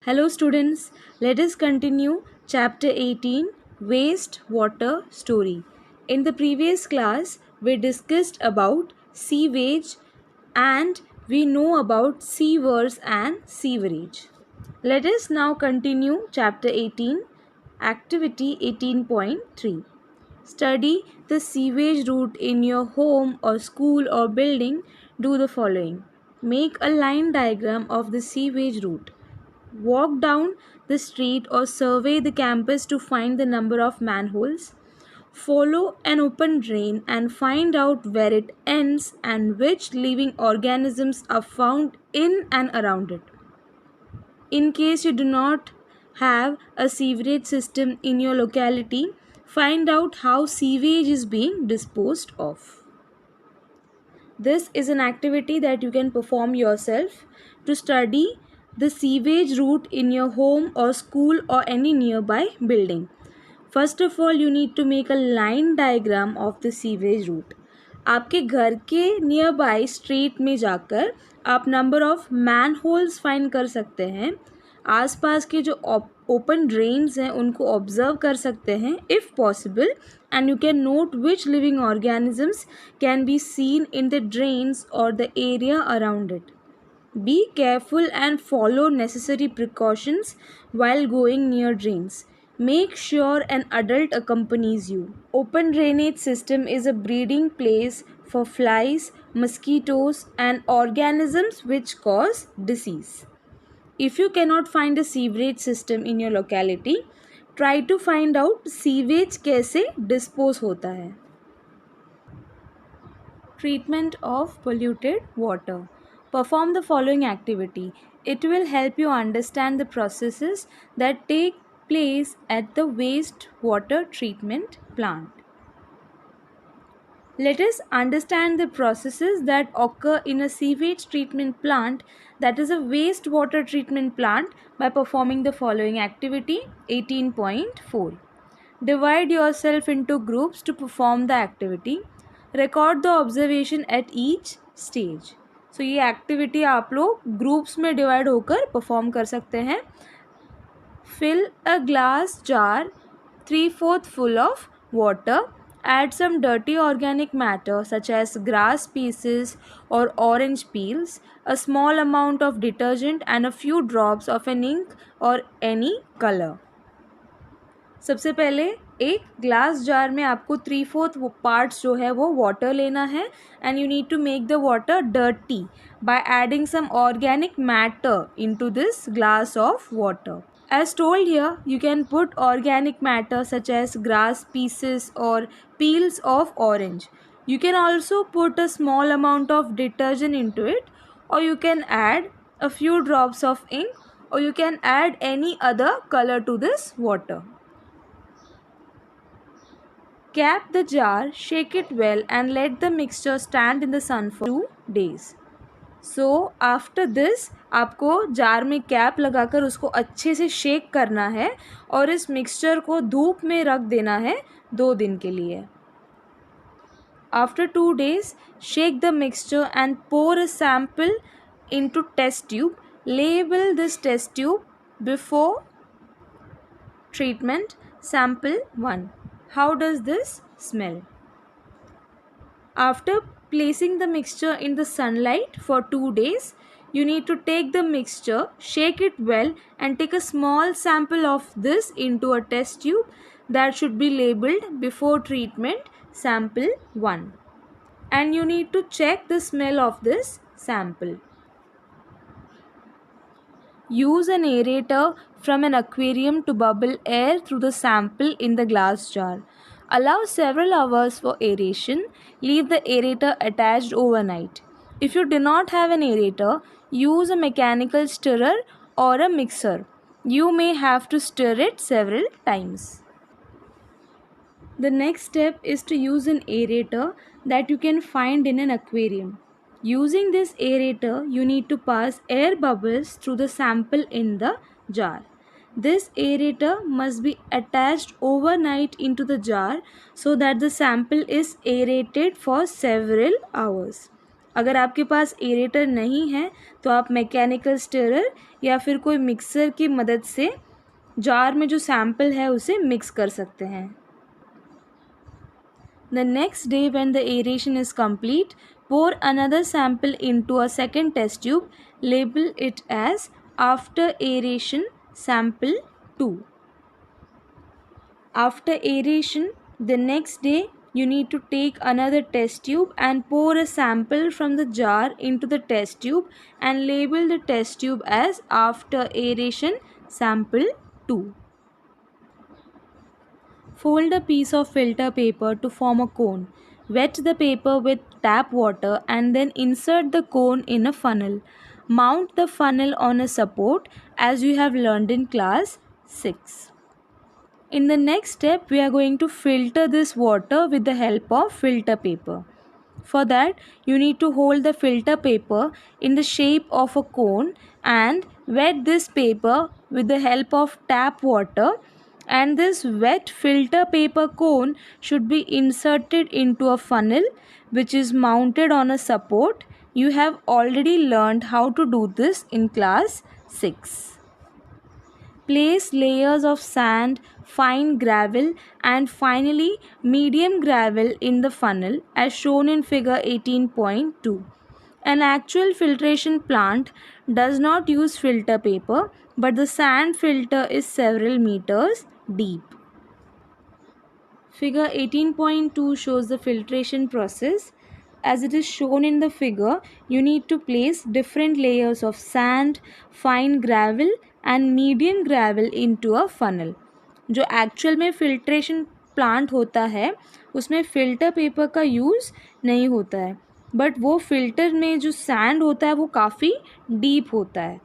Hello students, let us continue chapter 18 Waste Water Story. In the previous class, we discussed about sewage and we know about sewers and sewerage. Let us now continue chapter 18, activity 18.3. Study the sewage route in your home or school or building. Do the following. Make a line diagram of the sewage route. Walk down the street or survey the campus to find the number of manholes. Follow an open drain and find out where it ends and which living organisms are found in and around it. In case you do not have a sewerage system in your locality, find out how sewage is being disposed of. This is an activity that you can perform yourself to study the sewage route in your home or school or any nearby building. First of all, you need to make a line diagram of the sewage route. आपके घर के near by street में जाकर आप number of man holes find कर सकते हैं. आसपास के जो ओपन ड्रेन्स हैं उनको ऑब्जर्व कर सकते हैं if possible, and you can note which living organisms can be seen in the drains or the area around it. Be careful and follow necessary precautions while going near drains. Make sure an adult accompanies you. Open drainage system is a breeding place for flies, mosquitoes and organisms which cause disease. If you cannot find a sewerage system in your locality, try to find out sewage कैसे dispose होता है. Treatment of polluted water. Perform the following activity. It will help you understand the processes that take place at the waste water treatment plant. Let us understand the processes that occur in a sewage treatment plant, that is a wastewater treatment plant, by performing the following activity 18.4. Divide yourself into groups to perform the activity. Record the observation at each stage. So ये activity आप लोग groups में divide होकर perform कर सकते हैं. Fill a glass jar 3/4 full of water. Add some dirty organic matter such as grass pieces or orange peels, a small amount of detergent and a few drops of an ink or any color. सबसे पहले एक glass jar में आपको 3/4 parts जो है वो water लेना है and you need to make the water dirty by adding some organic matter into this glass of water. As told here, you can put organic matter such as grass pieces or peels of orange. You can also put a small amount of detergent into it, or you can add a few drops of ink, or you can add any other color to this water. Cap the jar, shake it well and let the mixture stand in the sun for 2 days. So after this आपको jar में cap लगाकर उसको अच्छे से shake करना है और इस मिक्सचर को धूप में रख देना है 2 दिन के लिए. After 2 days, shake the mixture and pour a sample into test tube. Label this test tube before treatment. Sample 1. How does this smell? After placing the mixture in the sunlight for 2 days, you need to take the mixture, shake it well and take a small sample of this into a test tube that should be labeled before treatment sample 1. And you need to check the smell of this sample. Use an aerator from an aquarium to bubble air through the sample in the glass jar. Allow several hours for aeration. Leave the aerator attached overnight. If you do not have an aerator, use a mechanical stirrer or a mixer. You may have to stir it several times. The next step is to use an aerator that you can find in an aquarium. Using this aerator, you need to pass air bubbles through the sample in the jar. This aerator must be attached overnight into the jar so that the sample is aerated for several hours. अगर आपके पास aerator नहीं है तो आप mechanical stirrer या फिर कोई mixer की मदद से जार में जो सैंपल है उसे मिक्स कर सकते हैं. The next day when the aeration is complete, pour another sample into a second test tube. Label it as after aeration sample 2. After aeration, the next day you need to take another test tube and pour a sample from the jar into the test tube and label the test tube as after aeration sample 2. Fold a piece of filter paper to form a cone. Wet the paper with tap water and then insert the cone in a funnel. Mount the funnel on a support as you have learned in class 6. In the next step, we are going to filter this water with the help of filter paper. For that, you need to hold the filter paper in the shape of a cone and wet this paper with the help of tap water, and this wet filter paper cone should be inserted into a funnel which is mounted on a support. You have already learned how to do this in class 6. Place layers of sand, fine gravel and finally medium gravel in the funnel as shown in figure 18.2. An actual filtration plant does not use filter paper, but the sand filter is several meters deep. Figure 18.2 shows the filtration process. As it is shown in the figure, you need to place different layers of sand, fine gravel and medium gravel into a funnel. जो actual में filtration plant होता है उसमें filter paper का use नहीं होता है, but वो फ़िल्टर में जो सैंड होता है वो काफ़ी डीप होता है.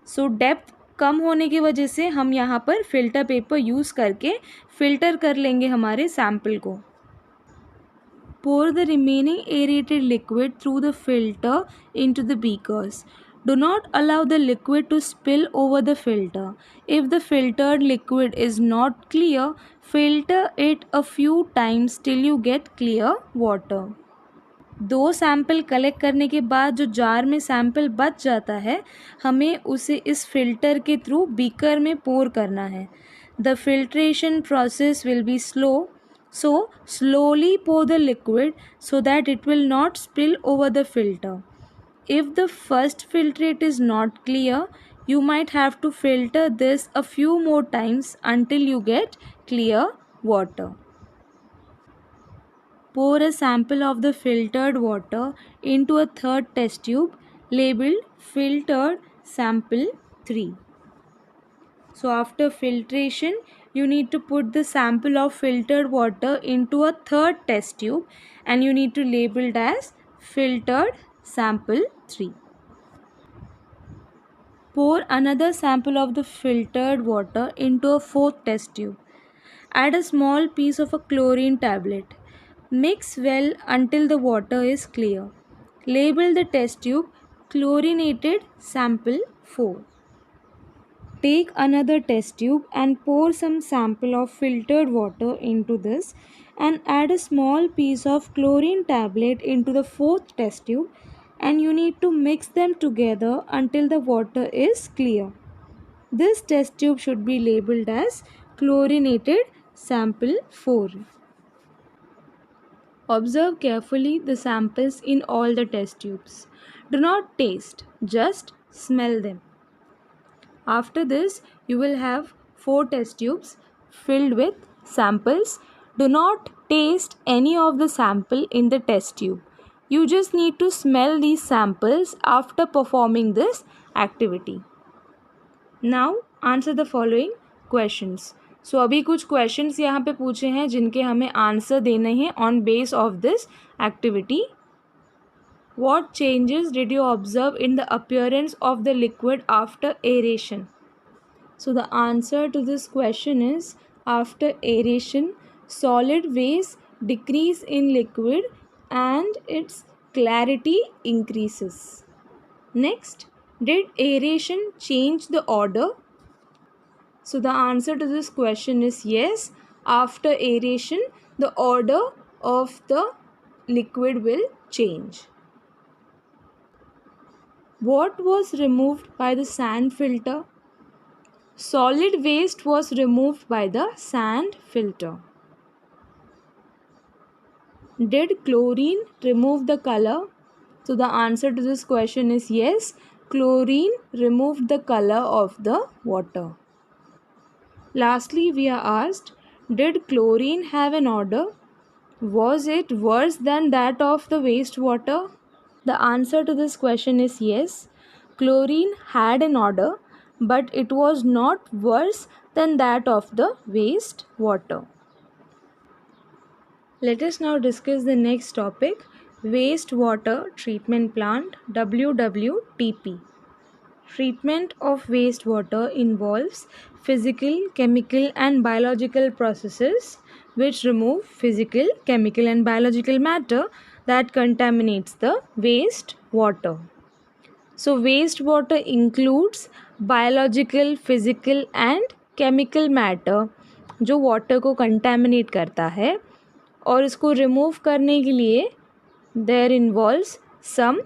सो डेप्थ कम होने की वजह से हम यहाँ पर फ़िल्टर पेपर यूज़ करके फ़िल्टर कर लेंगे हमारे सैम्पल को. Pour the remaining aerated liquid through the filter into the beakers. Do not allow the liquid to spill over the filter. If the filtered liquid is not clear, filter it a few times till you get clear water. 2 sample collect करने के बाद जो jar में sample बच जाता है हमें उसे इस फिल्टर के थ्रू बीकर में पोर करना है. The filtration process will be slow, so slowly pour the liquid so that it will not spill over the filter. If the first filtrate is not clear, you might have to filter this a few more times until you get clear water. Pour a sample of the filtered water into a third test tube labeled filtered sample 3. So after filtration, you need to put the sample of filtered water into a third test tube and you need to label it as filtered sample 3. Pour another sample of the filtered water into a fourth test tube. Add a small piece of a chlorine tablet. Mix well until the water is clear. Label the test tube chlorinated sample 4. Take another test tube and pour some sample of filtered water into this and add a small piece of chlorine tablet into the fourth test tube, and you need to mix them together until the water is clear. This test tube should be labeled as chlorinated sample 4. Observe carefully the samples in all the test tubes. Do not taste, just smell them. After this, you will have 4 test tubes filled with samples. Do not taste any of the sample in the test tube. You just need to smell these samples after performing this activity. Now, answer the following questions. So, अभी कुछ questions यहाँ पे पूछे हैं जिनके हमें answer देने हैं on base of this activity. What changes did you observe in the appearance of the liquid after aeration? So the answer to this question is after aeration, solid phase decrease in liquid and its clarity increases. Next, did aeration change the order? So the answer to this question is yes. After aeration, the order of the liquid will change. What was removed by the sand filter? Solid waste was removed by the sand filter. Did chlorine remove the color? So the answer to this question is yes. Chlorine removed the color of the water. Lastly, we are asked, did chlorine have an odor? Was it worse than that of the wastewater? The answer to this question is yes. Chlorine had an odor, but it was not worse than that of the wastewater. Let us now discuss the next topic, wastewater treatment plant, WWTP. Treatment of wastewater involves physical, chemical and biological processes which remove physical, chemical and biological matter that contaminates the wastewater. So wastewater includes biological, physical and chemical matter जो water को contaminate करता है और इसको remove करने के लिए there involves some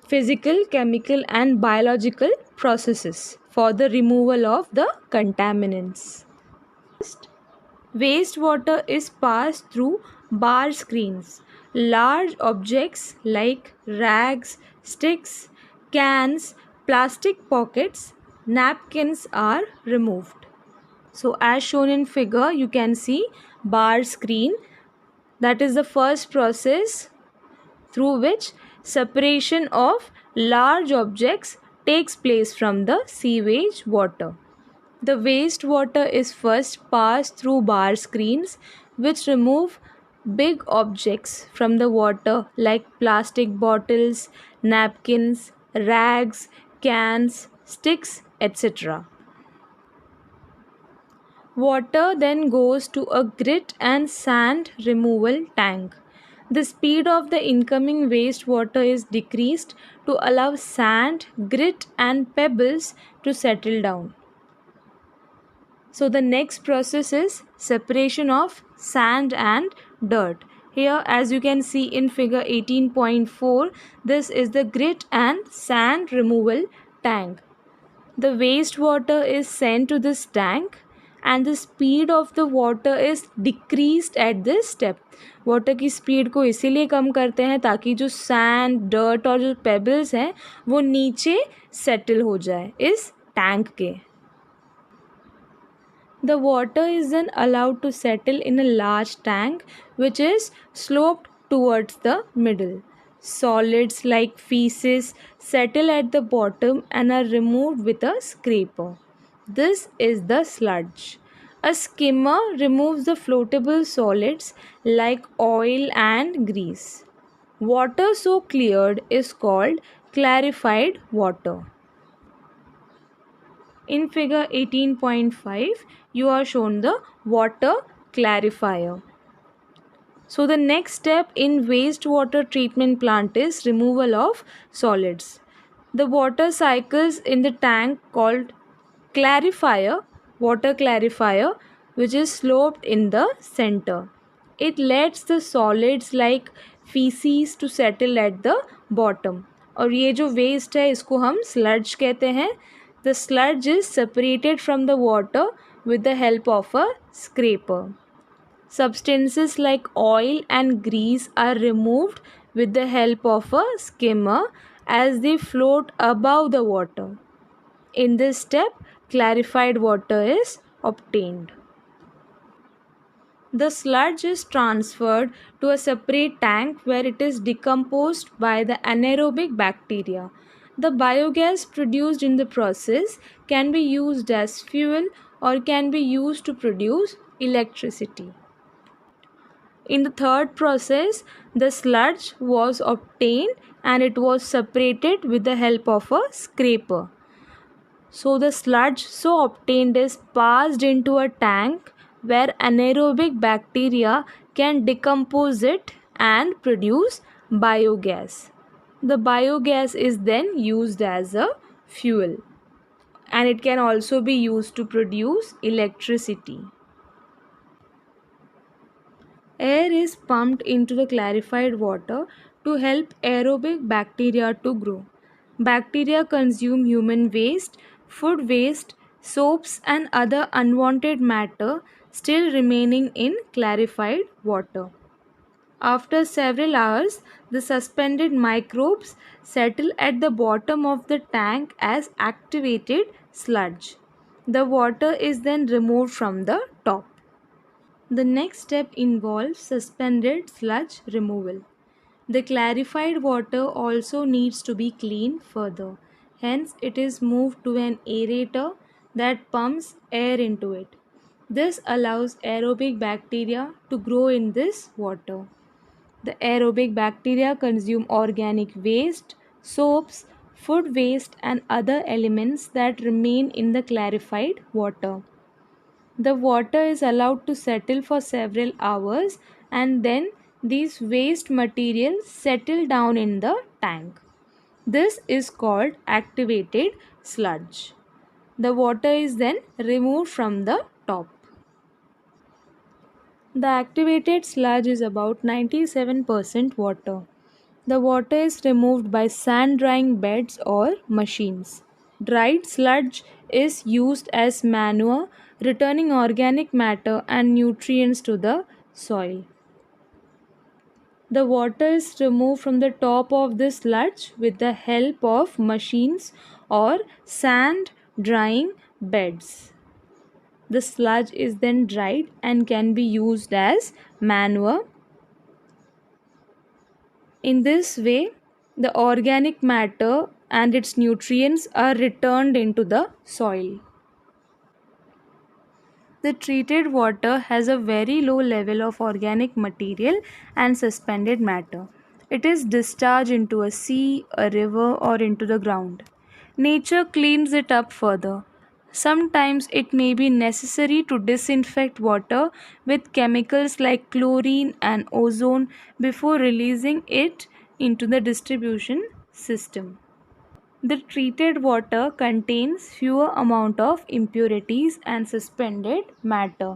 physical, chemical and biological processes for the removal of the contaminants. Wastewater is passed through bar screens. Large objects like rags, sticks, cans, plastic pockets, napkins are removed. So as shown in figure, you can see bar screen. That is the first process through which separation of large objects takes place from the sewage water. The wastewater is first passed through bar screens which remove big objects from the water like plastic bottles, napkins, rags, cans, sticks, etc. Water then goes to a grit and sand removal tank. The speed of the incoming wastewater is decreased to allow sand, grit and pebbles to settle down. So the next process is separation of sand and dirt. Here as you can see in figure 18.4, this is the grit and sand removal tank. The wastewater is sent to this tank and the speed of the water is decreased at this step. Water की speed को इसीलिए कम करते हैं ताकि जो sand, dirt और जो pebbles हैं वो नीचे सेटल हो जाए इस टैंक के. The water is then allowed to settle in a large tank which is sloped towards the middle. Solids like feces settle at the bottom and are removed with a scraper. This is the sludge. A skimmer removes the floatable solids like oil and grease. Water so cleared is called clarified water. In figure 18.5, you are shown the water clarifier. So the next step in wastewater treatment plant is removal of solids. The water cycles in the tank called clarifier, water clarifier, which is sloped in the center. It lets the solids like feces to settle at the bottom. और ये जो waste है इसको हम sludge कहते हैं. The sludge is separated from the water with the help of a scraper. Substances like oil and grease are removed with the help of a skimmer as they float above the water. In this step, clarified water is obtained. The sludge is transferred to a separate tank where it is decomposed by the anaerobic bacteria. The biogas produced in the process can be used as fuel or can be used to produce electricity. In the third process, the sludge was obtained and it was separated with the help of a scraper. So the sludge so obtained is passed into a tank where anaerobic bacteria can decompose it and produce biogas. The biogas is then used as a fuel and it can also be used to produce electricity. Air is pumped into the clarified water to help aerobic bacteria to grow. Bacteria consume human waste, food waste, soaps, and other unwanted matter still remaining in clarified water. After several hours, the suspended microbes settle at the bottom of the tank as activated sludge. The water is then removed from the top. The next step involves suspended sludge removal. The clarified water also needs to be cleaned further. Hence, it is moved to an aerator that pumps air into it. This allows aerobic bacteria to grow in this water. The aerobic bacteria consume organic waste, soaps, food waste, and other elements that remain in the clarified water. The water is allowed to settle for several hours and then these waste materials settle down in the tank. This is called activated sludge. The water is then removed from the top. The activated sludge is about 97% water. The water is removed by sand drying beds or machines. Dried sludge is used as manure, returning organic matter and nutrients to the soil. The water is removed from the top of the sludge with the help of machines or sand drying beds. The sludge is then dried and can be used as manure. In this way, the organic matter and its nutrients are returned into the soil. The treated water has a very low level of organic material and suspended matter. It is discharged into a sea, a river, or into the ground. Nature cleans it up further. Sometimes it may be necessary to disinfect water with chemicals like chlorine and ozone before releasing it into the distribution system. The treated water contains fewer amount of impurities and suspended matter.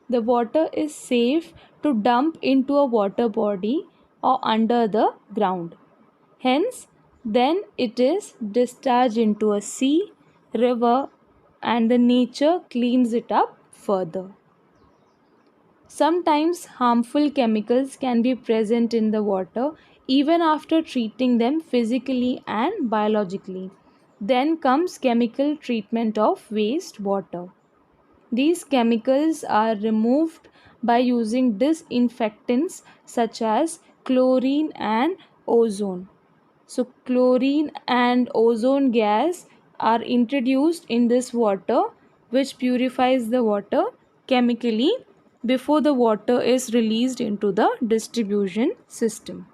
The water is safe to dump into a water body or under the ground. Hence, then it is discharged into a sea, river, and the nature cleans it up further. Sometimes harmful chemicals can be present in the water even after treating them physically and biologically. Then comes chemical treatment of waste water. These chemicals are removed by using disinfectants such as chlorine and ozone. So, chlorine and ozone gas are introduced in this water, which purifies the water chemically before the water is released into the distribution system.